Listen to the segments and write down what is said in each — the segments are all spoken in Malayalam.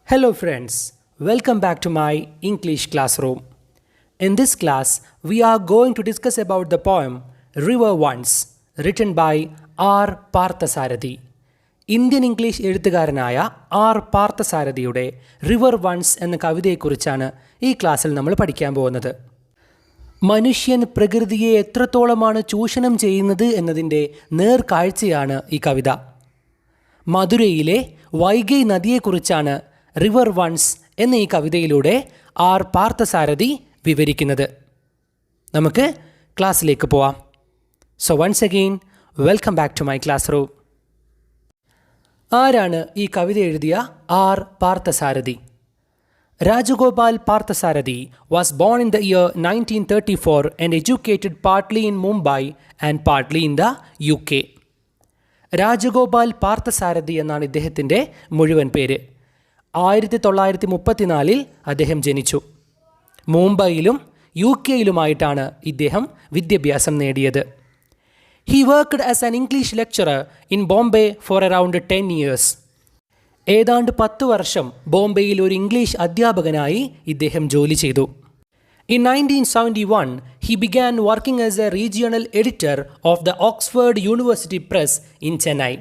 Hello friends, welcome back to my English classroom. In this class, we are going to discuss about the poem River Once, written by R. Parthasarathy. Indian English എഴുത്തുകാരനായ ആർ പാർത്ഥസാരഥിയുടെ റിവർ വൺസ് എന്ന കവിതയെക്കുറിച്ചാണ് ഈ ക്ലാസ്സിൽ നമ്മൾ പഠിക്കാൻ പോകുന്നത്. മനുഷ്യൻ പ്രകൃതിയെ എത്രത്തോളമാണ് ചൂഷണം ചെയ്യുന്നത് എന്നതിൻ്റെ നേർക്കാഴ്ചയാണ് ഈ കവിത. മധുരയിലെ വൈഗൈ നദിയെക്കുറിച്ചാണ് റിവർ വൺസ് എന്ന ഈ കവിതയിലൂടെ ആർ പാർത്ഥസാരഥി വിവരിക്കുന്നത്. നമുക്ക് ക്ലാസ്സിലേക്ക് പോവാം. So once again welcome back to my classroom. ആരാണ് ഈ കവിത എഴുതിയ R Parthasarathy? Rajagopal Parthasarathi was born in the year 1934 and educated partly in Mumbai and partly in the UK. Rajagopal Parthasarathy എന്നാണ് ഇദ്ദേഹത്തിൻ്റെ മുഴുവൻ പേര്. 1934 അദ്ദേഹം ജനിച്ചു. മുംബൈയിലും UK-യിലുമായിട്ടാണ് ഇദ്ദേഹം വിദ്യാഭ്യാസം നേടിയത്. He worked as an English lecturer in Bombay for around 10 years. ഏതാണ്ട് 10 വർഷം ബോംബെയിൽ ഒരു ഇംഗ്ലീഷ് അധ്യാപകനായി ഇദ്ദേഹം ജോലി ചെയ്തു. In 1971, he began working as a regional editor of the Oxford University Press in Chennai.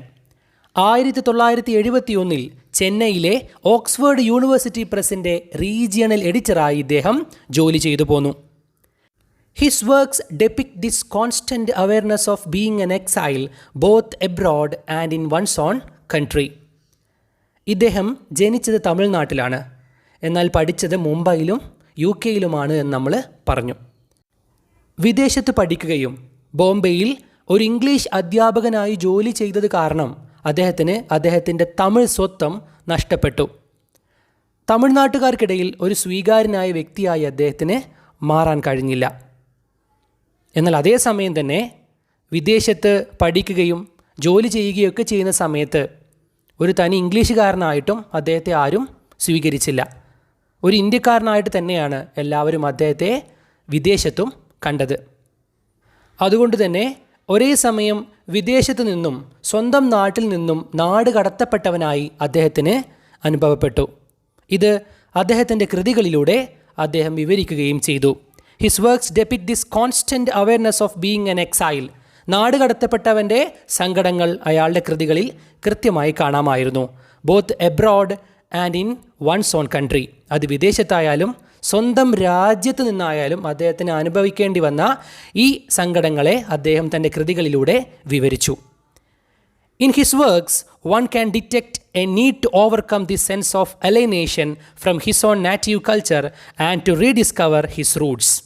1971 ചെന്നൈയിലെ ഓക്സ്ഫോർഡ് യൂണിവേഴ്സിറ്റി പ്രസിൻ്റെ റീജിയണൽ എഡിറ്ററായി ഇദ്ദേഹം ജോലി ചെയ്തു പോന്നു. His works depict this constant awareness of being an exile both abroad and in one's own country. ഇദ്ദേഹം ജനിച്ചത് തമിഴ്നാട്ടിലാണ്, എന്നാൽ പഠിച്ചത് മുംബൈയിലും UK-യിലുമാണ് എന്ന് നമ്മൾ പറഞ്ഞു. വിദേശത്ത് പഠിക്കുകയും ബോംബെയിൽ ഒരു ഇംഗ്ലീഷ് അധ്യാപകനായി ജോലി ചെയ്തത് കാരണം അദ്ദേഹത്തിൻ്റെ തമിഴ് സ്വത്വം നഷ്ടപ്പെട്ടു. തമിഴ്നാട്ടുകാർക്കിടയിൽ ഒരു സ്വീകാര്യനായ വ്യക്തിയായി അദ്ദേഹത്തിന് മാറാൻ കഴിഞ്ഞില്ല. എന്നാൽ അതേസമയം തന്നെ വിദേശത്ത് പഠിക്കുകയും ജോലി ചെയ്യുകയൊക്കെ ചെയ്യുന്ന സമയത്ത് ഒരു തനി ഇംഗ്ലീഷുകാരനായിട്ടും അദ്ദേഹത്തെ ആരും സ്വീകരിച്ചില്ല. ഒരു ഇന്ത്യക്കാരനായിട്ട് തന്നെയാണ് എല്ലാവരും അദ്ദേഹത്തെ വിദേശത്തും കണ്ടത്. അതുകൊണ്ട് തന്നെ ഒരേ സമയം വിദേശത്തു നിന്നും സ്വന്തം നാട്ടിൽ നിന്നും നാട് കടത്തപ്പെട്ടവനായി അദ്ദേഹത്തിന് അനുഭവപ്പെട്ടു. ഇത് അദ്ദേഹത്തിൻ്റെ കൃതികളിലൂടെ അദ്ദേഹം വിവരിക്കുകയും ചെയ്തു. His works depict this constant awareness of being an exile. നാട് കടത്തപ്പെട്ടവൻ്റെ സങ്കടങ്ങൾ അയാളുടെ കൃതികളിൽ കൃത്യമായി കാണാമായിരുന്നു. Both abroad and in one's own country. അത് വിദേശത്തായാലും സ്വന്തം രാജ്യത്ത് നിന്നായാലും അദ്ദേഹത്തിന് അനുഭവിക്കേണ്ടി വന്ന ഈ സങ്കടങ്ങളെ അദ്ദേഹം തൻ്റെ കൃതികളിലൂടെ വിവരിച്ചു. In his works one can detect a need to overcome the sense of alienation from his own native culture and to rediscover his roots.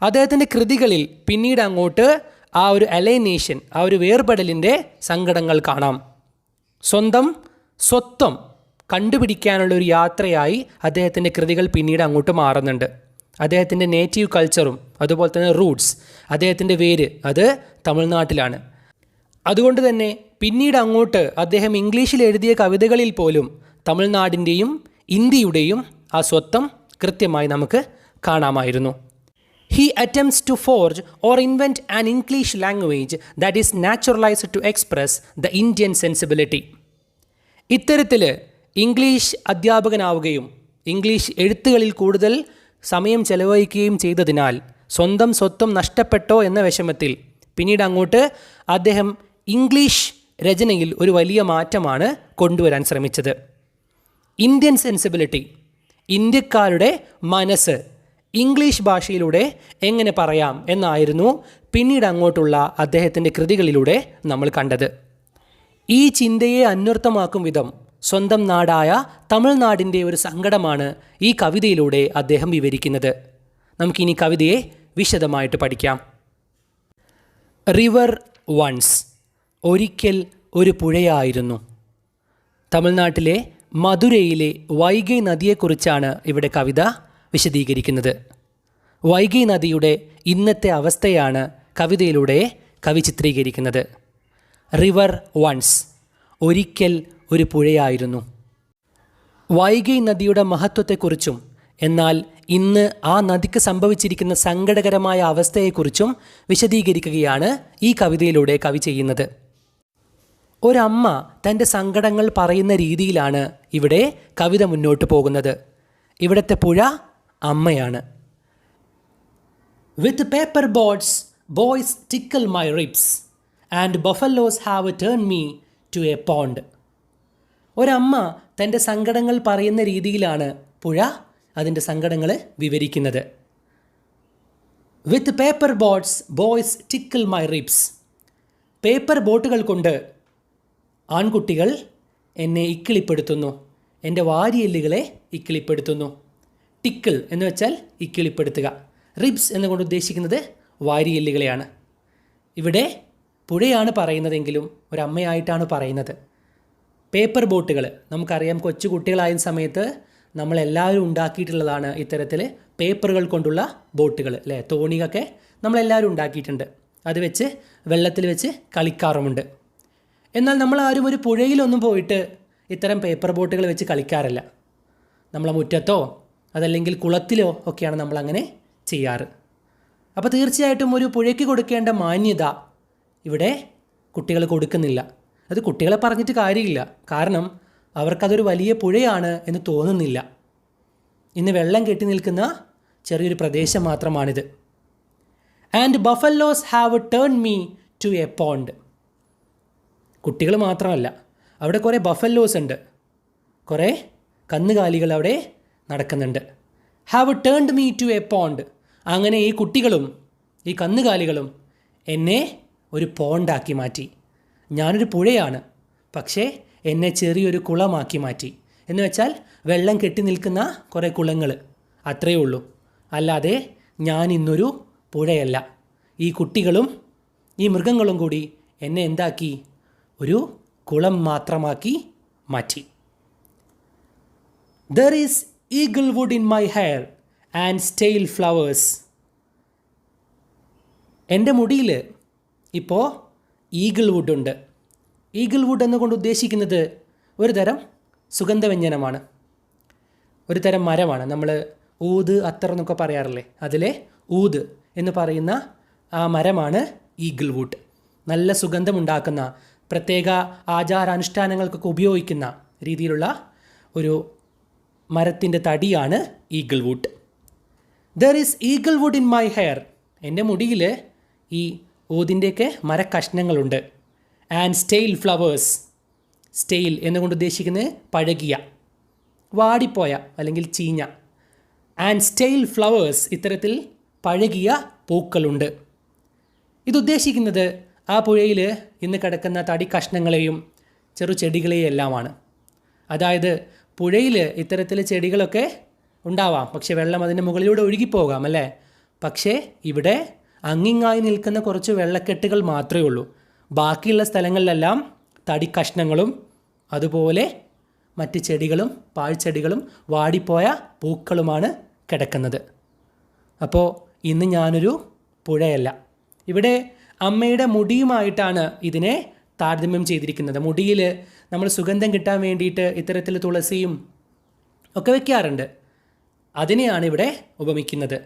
അദ്ദേഹത്തിൻ്റെ കൃതികളിൽ പിന്നീട് അങ്ങോട്ട് ആ ഒരു അലൈനേഷൻ, ആ ഒരു വേർപെടലിൻ്റെ സങ്കടങ്ങൾ കാണാം. സ്വന്തം സ്വത്വം കണ്ടുപിടിക്കാനുള്ള ഒരു യാത്രയായി അദ്ദേഹത്തിൻ്റെ കൃതികൾ പിന്നീട് അങ്ങോട്ട് മാറുന്നുണ്ട്. അദ്ദേഹത്തിൻ്റെ നേറ്റീവ് കൾച്ചറും അതുപോലെ തന്നെ റൂട്ട്സ്, അദ്ദേഹത്തിൻ്റെ വേര് അത് തമിഴ്നാട്ടിലാണ്. അതുകൊണ്ട് തന്നെ പിന്നീട് അങ്ങോട്ട് അദ്ദേഹം ഇംഗ്ലീഷിൽ എഴുതിയ കവിതകളിൽ പോലും തമിഴ്നാടിൻ്റെയും ഇന്ത്യയുടെയും ആ സ്വത്വം കൃത്യമായി നമുക്ക് കാണാമായിരുന്നു. He attempts to forge or invent an English language that is naturalized to express the Indian sensibility. ഇത്തരത്തിൽ ഇംഗ്ലീഷ് അധ്യാപകനാവുകയും ഇംഗ്ലീഷ് എഴുത്തുകളിൽ കൂടുതൽ സമയം ചെലവഴിക്കുകയും ചെയ്തതിനാൽ സ്വന്തം സ്വത്വം നഷ്ടപ്പെട്ടോ എന്ന വിഷമത്തിൽ പിന്നീട് അങ്ങോട്ട് അദ്ദേഹം ഇംഗ്ലീഷ് രചനയിൽ ഒരു വലിയ മാറ്റമാണ് കൊണ്ടുവരാൻ ശ്രമിച്ചത്. ഇന്ത്യൻ സെൻസിബിലിറ്റി, ഇന്ത്യക്കാരുടെ മനസ്സ് ഇംഗ്ലീഷ് ഭാഷയിലൂടെ എങ്ങനെ പറയാം എന്നായിരുന്നു പിന്നീട് അങ്ങോട്ടുള്ള അദ്ദേഹത്തിൻ്റെ കൃതികളിലൂടെ നമ്മൾ കണ്ടത്. ഈ ചിന്തയെ അന്വർത്ഥമാക്കും വിധം സ്വന്തം നാടായ തമിഴ്നാടിൻ്റെ ഒരു സങ്കടമാണ് ഈ കവിതയിലൂടെ അദ്ദേഹം വിവരിക്കുന്നത്. നമുക്കിനി കവിതയെ വിശദമായിട്ട് പഠിക്കാം. റിവർ വൺസ്, ഒരിക്കൽ ഒരു പുഴയായിരുന്നു. തമിഴ്നാട്ടിലെ മധുരയിലെ വൈഗൈ നദിയെക്കുറിച്ചാണ് ഇവിടെ കവിത വിശദീകരിക്കുന്നത്. വൈഗൈ നദിയുടെ ഇന്നത്തെ അവസ്ഥയാണ് കവിതയിലൂടെ കവി ചിത്രീകരിക്കുന്നത്. റിവർ വൺസ്, ഒരിക്കൽ ഒരു പുഴയായിരുന്നു. വൈഗൈ നദിയുടെ മഹത്വത്തെക്കുറിച്ചും എന്നാൽ ഇന്ന് ആ നദിക്ക് സംഭവിച്ചിരിക്കുന്ന സങ്കടകരമായ അവസ്ഥയെക്കുറിച്ചും വിശദീകരിക്കുകയാണ് ഈ കവിതയിലൂടെ കവി ചെയ്യുന്നത്. ഒരമ്മ തൻ്റെ സങ്കടങ്ങൾ പറയുന്ന രീതിയിലാണ് ഇവിടെ കവിത മുന്നോട്ട് പോകുന്നത്. ഇവിടുത്തെ പുഴ അമ്മയാണ്. With paper boats boys tickle my ribs and buffaloes have turn me to a pond. ഒരമ്മ തൻ്റെ സങ്കടങ്ങൾ പറയുന്ന രീതിയിലാണ് പുഴ അതിൻ്റെ സങ്കടങ്ങൾ വിവരിക്കുന്നത്. With paper boats boys tickle my ribs. Paper ബോട്ടുകൾ കൊണ്ട് ആൺകുട്ടികൾ എന്നെ ഇക്കിളിപ്പെടുത്തുന്നു, എൻ്റെ വാരിയെല്ലുകളെ ഇക്കിളിപ്പെടുത്തുന്നു. ടിക്കിൾ എന്ന് വെച്ചാൽ ഇക്കിളിപ്പെടുത്തുക. റിബ്സ് എന്നുകൊണ്ട് ഉദ്ദേശിക്കുന്നത് വാരിയെല്ലുകളെയാണ്. ഇവിടെ പുഴയാണ് പറയുന്നതെങ്കിലും ഒരമ്മയായിട്ടാണ് പറയുന്നത്. പേപ്പർ ബോട്ടുകൾ നമുക്കറിയാം, കൊച്ചു കുട്ടികളായ സമയത്ത് നമ്മളെല്ലാവരും ഉണ്ടാക്കിയിട്ടുള്ളതാണ് ഇത്തരത്തിൽ പേപ്പറുകൾ കൊണ്ടുള്ള ബോട്ടുകൾ അല്ലേ. തോണിയൊക്കെ നമ്മളെല്ലാവരും ഉണ്ടാക്കിയിട്ടുണ്ട്. അത് വെച്ച് വെള്ളത്തിൽ വെച്ച് കളിക്കാറുമുണ്ട്. എന്നാൽ നമ്മളാരും ഒരു പുഴയിലൊന്നും പോയിട്ട് ഇത്തരം പേപ്പർ ബോട്ടുകൾ വെച്ച് കളിക്കാറില്ല. നമ്മളെ മുറ്റത്തോ അതല്ലെങ്കിൽ കുളത്തിലോ ഒക്കെയാണ് നമ്മളങ്ങനെ ചെയ്യാറ്. അപ്പോൾ തീർച്ചയായിട്ടും ഒരു പുഴയ്ക്ക് കൊടുക്കേണ്ട മാന്യത ഇവിടെ കുട്ടികൾ കൊടുക്കുന്നില്ല. അത് കുട്ടികളെ പറഞ്ഞിട്ട് കാര്യമില്ല, കാരണം അവർക്കതൊരു വലിയ പുഴയാണ് എന്ന് തോന്നുന്നില്ല. ഇന്ന് വെള്ളം കെട്ടി നിൽക്കുന്ന ചെറിയൊരു പ്രദേശം മാത്രമാണിത്. And buffaloes have turn me to a pond. കുട്ടികൾ മാത്രമല്ല, അവിടെ കുറേ ബഫലോസ് ഉണ്ട്, കുറേ കന്നുകാലികൾ അവിടെ നടക്കുന്നുണ്ട്. Have turned me to a pond. അങ്ങനെ ഈ കുട്ടികളും ഈ കന്നുകാലികളും എന്നെ ഒരു പോണ്ടാക്കി മാറ്റി. ഞാനൊരു പുഴയാണ്, പക്ഷേ എന്നെ ചെറിയൊരു കുളമാക്കി മാറ്റി. എന്ന് വെച്ചാൽ വെള്ളം കെട്ടി നിൽക്കുന്ന കുറേ കുളങ്ങൾ, അത്രയേ ഉള്ളൂ. അല്ലാതെ ഞാൻ ഇന്നൊരു പുഴയല്ല. ഈ കുട്ടികളും ഈ മൃഗങ്ങളും കൂടി എന്നെ എന്താക്കി? ഒരു കുളം മാത്രമാക്കി മാറ്റി. There is eagle wood in my hair and stale flowers. എൻ്റെ മുടിയിൽ ഇപ്പോൾ ഈഗിൾ വുഡ് ഉണ്ട്. ഈഗിൾ വുഡ് എന്നുകൊണ്ട് ഉദ്ദേശിക്കുന്നത് ഒരു തരം സുഗന്ധവ്യഞ്ജനമാണ്, ഒരു തരം മരമാണ്. നമ്മൾ ഊത് അത്തർ എന്നൊക്കെ പറയാറില്ലേ, അതിലെ ഊത് എന്ന് പറയുന്ന ആ മരമാണ് ഈഗിൾ വുഡ്. നല്ല സുഗന്ധമുണ്ടാക്കുന്ന, പ്രത്യേക ആചാരാനുഷ്ഠാനങ്ങൾക്കൊക്കെ ഉപയോഗിക്കുന്ന രീതിയിലുള്ള ഒരു മരത്തിൻ്റെ തടിയാണ് eagle wood. There is eagle wood in my hair. എൻ്റെ മുടിയിൽ ഈ ഊതിൻ്റെയൊക്കെ മരക്കഷ്ണങ്ങളുണ്ട്. And stale flowers. സ്റ്റെയിൽ എന്നുകൊണ്ട് ഉദ്ദേശിക്കുന്നത് പഴകിയ, വാടിപ്പോയ അല്ലെങ്കിൽ ചീഞ്ഞ. ആൻഡ് സ്റ്റെയിൽ ഫ്ലവേഴ്സ്, ഇത്തരത്തിൽ പഴകിയ പൂക്കളുണ്ട്. ഇതുദ്ദേശിക്കുന്നത് ആ പുഴയിൽ ഇന്ന് കിടക്കുന്ന തടി കഷ്ണങ്ങളെയും ചെറു ചെടികളെയും എല്ലാമാണ്. അതായത് പുഴയിൽ ഇത്തരത്തിൽ ചെടികളൊക്കെ ഉണ്ടാവാം, പക്ഷേ വെള്ളം അതിൻ്റെ മുകളിലൂടെ ഒഴുകിപ്പോകാം അല്ലേ. പക്ഷേ ഇവിടെ അങ്ങിങ്ങായി നിൽക്കുന്ന കുറച്ച് വെള്ളക്കെട്ടുകൾ മാത്രമേ ഉള്ളൂ. ബാക്കിയുള്ള സ്ഥലങ്ങളിലെല്ലാം തടി കഷ്ണങ്ങളും അതുപോലെ മറ്റ് ചെടികളും പാഴ്ചെടികളും വാടിപ്പോയ പൂക്കളുമാണ് കിടക്കുന്നത്. അപ്പോൾ ഇന്ന് ഞാനൊരു പുഴയല്ല. ഇവിടെ അമ്മയുടെ മുടിയുമായിട്ടാണ് ഇതിനെ താരതമ്യം ചെയ്തിരിക്കുന്നത്. മുടിയിൽ നമ്മൾ സുഗന്ധം കിട്ടാൻ വേണ്ടിയിട്ട് ഇത്തരത്തിൽ തുളസിയും ഒക്കെ വയ്ക്കാറുണ്ട്. അതിനെയാണ് ഇവിടെ ഉപമിക്കുന്നത്.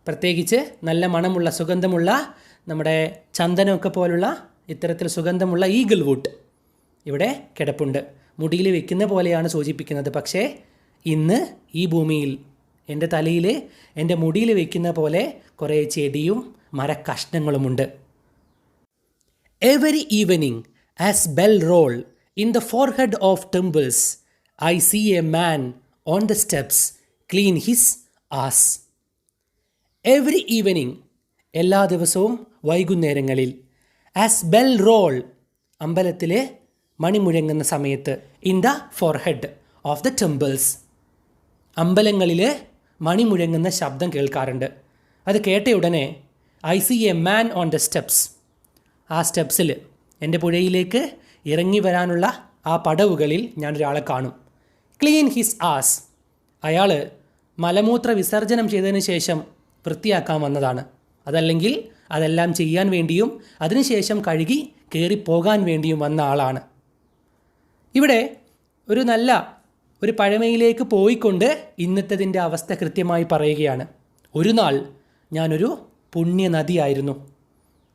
പ്രത്യേകിച്ച് നല്ല മണമുള്ള സുഗന്ധമുള്ള നമ്മുടെ ചന്ദനമൊക്കെ പോലുള്ള ഇത്തരത്തിൽ സുഗന്ധമുള്ള ഈഗിൾ വുഡ് ഇവിടെ കിടപ്പുണ്ട്. മുടിയിൽ വെക്കുന്ന പോലെയാണ് സൂചിപ്പിക്കുന്നത്. പക്ഷേ ഇന്ന് ഈ ഭൂമിയിൽ എൻ്റെ തലയിൽ എൻ്റെ മുടിയിൽ വെക്കുന്ന പോലെ കുറേ ചെടിയും മരക്കഷ്ണങ്ങളുമുണ്ട്. Every evening, as bell roll in the forehead of temples, I see a man on the steps clean his ass. Every evening, എല്ലാ ദിവസവും വൈകുന്നേരങ്ങളിൽ, ആസ് ബെൽ റോൾ, അമ്പലത്തിലെ മണിമുഴങ്ങുന്ന സമയത്ത്, in the forehead of the temples, അമ്പലങ്ങളിൽ മണിമുഴങ്ങുന്ന ശബ്ദം കേൾക്കാറുണ്ട്. അത് കേട്ട ഉടനെ I C a man on the steps, ആ സ്റ്റെപ്സിൽ എൻ്റെ പുഴയിലേക്ക് ഇറങ്ങി വരാനുള്ള ആ പടവുകളിൽ ഞാനൊരാളെ കാണും. ക്ലീൻ ഹിസ് ആസ്, അയാൾ മലമൂത്ര വിസർജനം ചെയ്തതിന് ശേഷം വൃത്തിയാക്കാൻ വന്നതാണ്. അതല്ലെങ്കിൽ അതെല്ലാം ചെയ്യാൻ വേണ്ടിയും അതിനുശേഷം കഴുകി കയറിപ്പോകാൻ വേണ്ടിയും വന്ന ആളാണ്. ഇവിടെ ഒരു പഴമയിലേക്ക് പോയിക്കൊണ്ട് ഇന്നത്തതിൻ്റെ അവസ്ഥ കൃത്യമായി പറയുകയാണ്. ഒരു നാൾ ഞാനൊരു പുണ്യനദിയായിരുന്നു.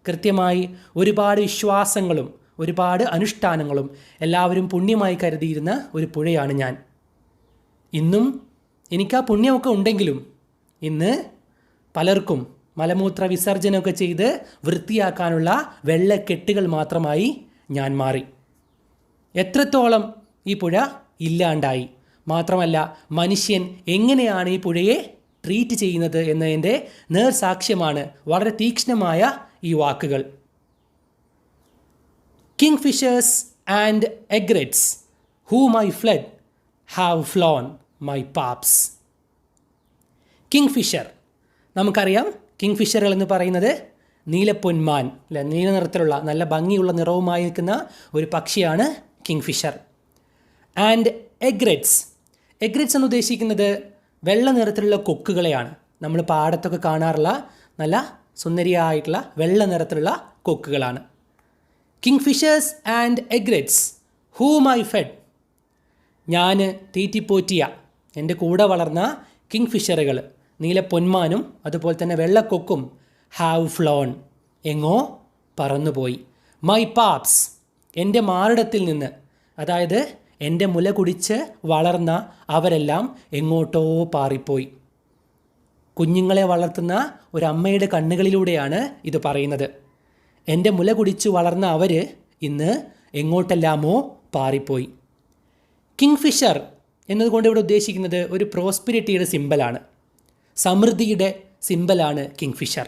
കൃത്യമായി ഒരുപാട് വിശ്വാസങ്ങളും ഒരുപാട് അനുഷ്ഠാനങ്ങളും എല്ലാവരും പുണ്യമായി കരുതിയിരുന്ന ഒരു പുഴയാണ് ഞാൻ. ഇന്നും എനിക്ക് ആ പുണ്യമൊക്കെ ഉണ്ടെങ്കിലും ഇന്ന് പലർക്കും മലമൂത്ര വിസർജനമൊക്കെ ചെയ്ത് വൃത്തിയാക്കാനുള്ള വെള്ളക്കെട്ടുകൾ മാത്രമായി ഞാൻ മാറി. എത്രത്തോളം ഈ പുഴ ഇല്ലാണ്ടായി. മാത്രമല്ല മനുഷ്യൻ എങ്ങനെയാണ് ഈ പുഴയെ ട്രീറ്റ് ചെയ്യുന്നത് എന്നതിൻ്റെ നേർസാക്ഷ്യമാണ് വളരെ തീക്ഷ്ണമായ ഈ വാക്കുകൾ. Kingfishers and egrets, whom I fled, have flown my paths. Kingfisher, നമുക്കറിയാം കിങ്ഫിഷറുകൾ എന്ന് പറയുന്നത് നീലപ്പൊന്മാൻ അല്ലെ, നീല നിറത്തിലുള്ള നല്ല ഭംഗിയുള്ള നിറവുമായി നിൽക്കുന്ന ഒരു പക്ഷിയാണ് കിങ്ഫിഷർ. ആൻഡ് എഗ്രറ്റ്സ്, എഗ്രറ്റ്സ് എന്ന് ഉദ്ദേശിക്കുന്നത് വെള്ള നിറത്തിലുള്ള കൊക്കുകളെയാണ്. നമ്മൾ പാടത്തൊക്കെ കാണാറുള്ള നല്ല സുന്ദരിയായിട്ടുള്ള വെള്ള നിറത്തിലുള്ള കൊക്കുകളാണ്. കിങ്ഫിഷേഴ്സ് ആൻഡ് എഗ്രറ്റ്സ് ഹൂം ഐ ഫെഡ്, ഞാൻ തീറ്റിപ്പോറ്റിയ എൻ്റെ കൂടെ വളർന്ന കിങ്ഫിഷറുകൾ, നീലപ്പൊന്മാനും അതുപോലെ തന്നെ വെള്ളക്കൊക്കും, ഹാവ് ഫ്ലോൺ, എങ്ങോ പറന്നുപോയി. മൈ പാപ്സ്, എൻ്റെ മാറിടത്തിൽ നിന്ന്, അതായത് എൻ്റെ മുല കുടിച്ച് വളർന്ന അവരെല്ലാം എങ്ങോട്ടോ പാറിപ്പോയി. കുഞ്ഞുങ്ങളെ വളർത്തുന്ന ഒരമ്മയുടെ കണ്ണുകളിലൂടെയാണ് ഇത് പറയുന്നത്. എൻ്റെ മുല കുടിച്ചു വളർന്ന അവർ ഇന്ന് എങ്ങോട്ടെല്ലാമോ പാറിപ്പോയി. കിങ്ഫിഷർ എന്നതുകൊണ്ട് ഇവിടെ ഉദ്ദേശിക്കുന്നത് ഒരു പ്രോസ്പിരിറ്റിയുടെ സിമ്പലാണ്, സമൃദ്ധിയുടെ സിമ്പലാണ് കിങ്ഫിഷർ.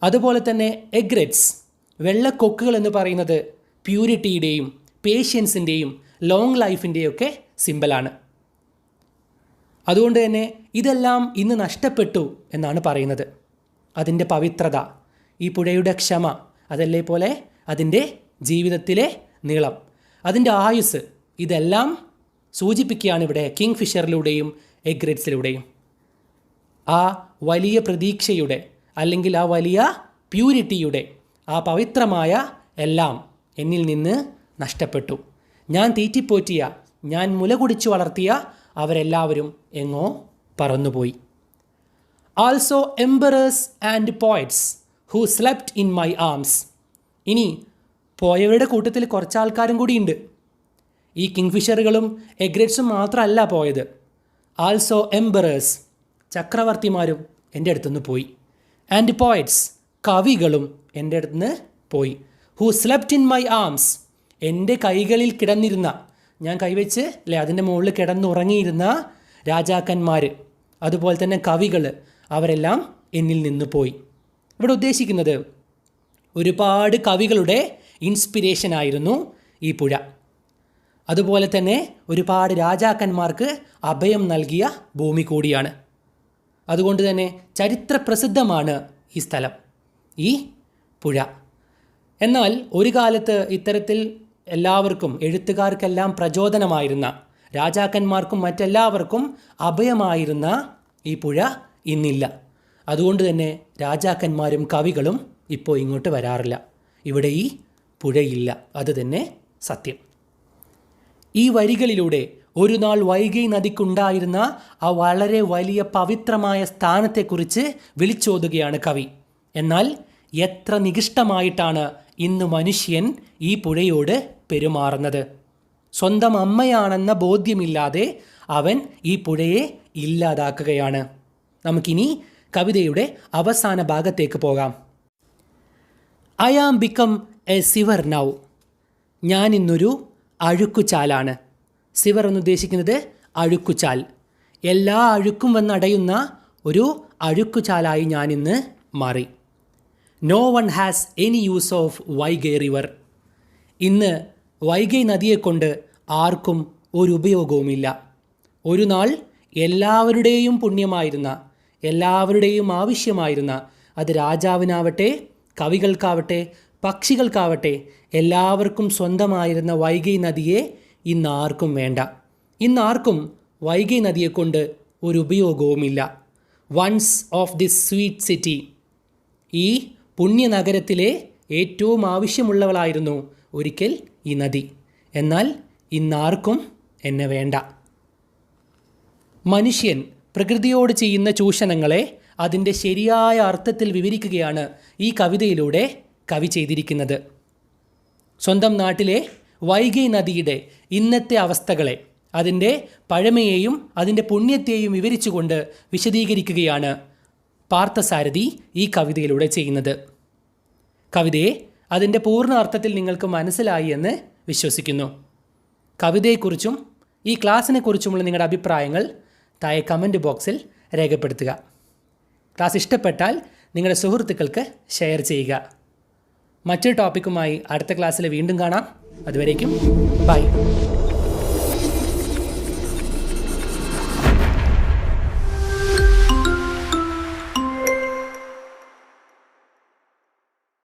അതുപോലെ തന്നെ എഗ്രറ്റ്സ്, വെള്ളക്കൊക്കുകൾ എന്ന് പറയുന്നത് പ്യൂരിറ്റിയുടെയും പേഷ്യൻസിൻ്റെയും ലോങ് ലൈഫിൻ്റെയൊക്കെ സിമ്പലാണ്. അതുകൊണ്ട് തന്നെ ഇതെല്ലാം ഇന്ന് നഷ്ടപ്പെട്ടു എന്നാണ് പറയുന്നത്. അതിൻ്റെ പവിത്രത, ഈ പുഴയുടെ ക്ഷമ, അതല്ലേ പോലെ അതിൻ്റെ ജീവിതത്തിലെ നീളം, അതിൻ്റെ ആയുസ്, ഇതെല്ലാം സൂചിപ്പിക്കുകയാണ് ഇവിടെ കിങ്ഫിഷറിലൂടെയും എഗ്രറ്റ്സിലൂടെയും. ആ വലിയ പ്രതീക്ഷയുടെ അല്ലെങ്കിൽ ആ വലിയ പ്യൂരിറ്റിയുടെ ആ പവിത്രമായ എല്ലാം എന്നിൽ നിന്ന് നഷ്ടപ്പെട്ടു. ഞാൻ തീറ്റിപ്പോറ്റിയ, ഞാൻ മുല കുടിച്ചു വളർത്തിയ അവരെല്ലാവരും എങ്ങോ പറന്നുപോയി. Also emperors and poets who slept in my arms. ഇനി പോയവരുടെ കൂട്ടത്തിൽ കുറച്ച് ആൾക്കാരും കൂടിയുണ്ട്. ഈ കിങ്ഫിഷറുകളും എഗ്രറ്റ്സും മാത്രമല്ല പോയത്. ആൾസോ എംബറേഴ്സ്, ചക്രവർത്തിമാരും എൻ്റെ അടുത്തുനിന്ന് പോയി. ആൻഡ് പോയറ്റ്സ്, കവികളും എൻ്റെ അടുത്തുനിന്ന് പോയി. Who slept in my arms, എൻ്റെ കൈകളിൽ കിടന്നിരുന്ന, ഞാൻ കൈവച്ച് അല്ലെ അതിൻ്റെ മുകളിൽ കിടന്നുറങ്ങിയിരുന്ന രാജാക്കന്മാർ, അതുപോലെ തന്നെ കവികൾ, അവരെല്ലാം എന്നിൽ നിന്ന് പോയി. ഇവിടെ ഉദ്ദേശിക്കുന്നത് ഒരുപാട് കവികളുടെ ഇൻസ്പിരേഷനായിരുന്നു ഈ പുഴ. അതുപോലെ തന്നെ ഒരുപാട് രാജാക്കന്മാർക്ക് അഭയം നൽകിയ ഭൂമി കൂടിയാണ്. അതുകൊണ്ട് തന്നെ ചരിത്രപ്രസിദ്ധമാണ് ഈ സ്ഥലം, ഈ പുഴ. എന്നാൽ ഒരു കാലത്ത് ഇത്തരത്തിൽ എല്ലാവർക്കും, എഴുത്തുകാർക്കെല്ലാം പ്രചോദനമായിരുന്ന, രാജാക്കന്മാർക്കും മറ്റെല്ലാവർക്കും അഭയമായിരുന്ന ഈ പുഴ ഇന്നില്ല. അതുകൊണ്ട് തന്നെ രാജാക്കന്മാരും കവികളും ഇപ്പോൾ ഇങ്ങോട്ട് വരാറില്ല. ഇവിടെ ഈ പുഴയില്ല, അത് തന്നെ സത്യം. ഈ വരികളിലൂടെ ഒരു നാൾ വൈഗൈ നദിക്കുണ്ടായിരുന്ന ആ വളരെ വലിയ പവിത്രമായ സ്ഥാനത്തെക്കുറിച്ച് വിളിച്ചോതുകയാണ് കവി. എന്നാൽ എത്ര നികൃഷ്ടമായിട്ടാണ് ഇന്ന് മനുഷ്യൻ ഈ പുഴയോട് പെരുമാറുന്നത്. സ്വന്തം അമ്മയാണെന്ന ബോധ്യമില്ലാതെ അവൻ ഈ പുഴയെ ഇല്ലാതാക്കുകയാണ്. നമുക്കിനി കവിതയുടെ അവസാന ഭാഗത്തേക്ക് പോകാം. I am become a sewer now. ഞാൻ ഇന്നൊരു അഴുക്കുചാലാണ്. സിവർ എന്നുദ്ദേശിക്കുന്നത് അഴുക്കുചാൽ. എല്ലാ അഴുക്കും വന്നടയുന്ന ഒരു അഴുക്കുചാലായി ഞാനിന്ന് മാറി. No one has any use of Vaigai river. ഇന്ന് വൈഗൈ നദിയെക്കൊണ്ട് ആർക്കും ഒരു ഉപയോഗവുമില്ല. ഒരു നാൾ എല്ലാവരുടെയും പുണ്യമായിരുന്ന, എല്ലാവരുടെയും ആവശ്യമായിരുന്ന, അത് രാജാവിനാവട്ടെ, കവികൾക്കാവട്ടെ, പക്ഷികൾക്കാവട്ടെ, എല്ലാവർക്കും സ്വന്തമായിരുന്ന വൈഗൈ നദിയെ ഇന്നാർക്കും വേണ്ട. ഇന്നാർക്കും വൈഗൈ നദിയെക്കൊണ്ട് ഒരു ഉപയോഗവുമില്ല. Once of this sweet city, ഈ പുണ്യനഗരത്തിലെ ഏറ്റവും ആവശ്യമുള്ളവളായിരുന്നു ഒരിക്കൽ ഈ നദി. എന്നാൽ ഇന്നാർക്കും എന്നെ വേണ്ട. മനുഷ്യൻ പ്രകൃതിയോട് ചെയ്യുന്ന ചൂഷണങ്ങളെ അതിൻ്റെ ശരിയായ അർത്ഥത്തിൽ വിവരിക്കുകയാണ് ഈ കവിതയിലൂടെ കവി ചെയ്തിരിക്കുന്നത്. സ്വന്തം നാട്ടിലെ വൈഗൈ നദിയുടെ ഇന്നത്തെ അവസ്ഥകളെ, അതിൻ്റെ പഴമയെയും അതിൻ്റെ പുണ്യത്തെയും വിവരിച്ചുകൊണ്ട് വിശദീകരിക്കുകയാണ് പാർത്ഥസാരഥി ഈ കവിതയിലൂടെ ചെയ്യുന്നത്. കവിതയെ അതിൻ്റെ പൂർണ്ണ അർത്ഥത്തിൽ നിങ്ങൾക്ക് മനസ്സിലായി എന്ന് വിശ്വസിക്കുന്നു. കവിതയെക്കുറിച്ചും ഈ ക്ലാസ്സിനെക്കുറിച്ചുമുള്ള നിങ്ങളുടെ അഭിപ്രായങ്ങൾ താഴെ കമൻറ്റ് ബോക്സിൽ രേഖപ്പെടുത്തുക. ക്ലാസ് ഇഷ്ടപ്പെട്ടാൽ നിങ്ങളുടെ സുഹൃത്തുക്കൾക്ക് ഷെയർ ചെയ്യുക. മറ്റൊരു ടോപ്പിക്കുമായി അടുത്ത ക്ലാസ്സിൽ വീണ്ടും കാണാം. അതുവരേക്കും ബൈ.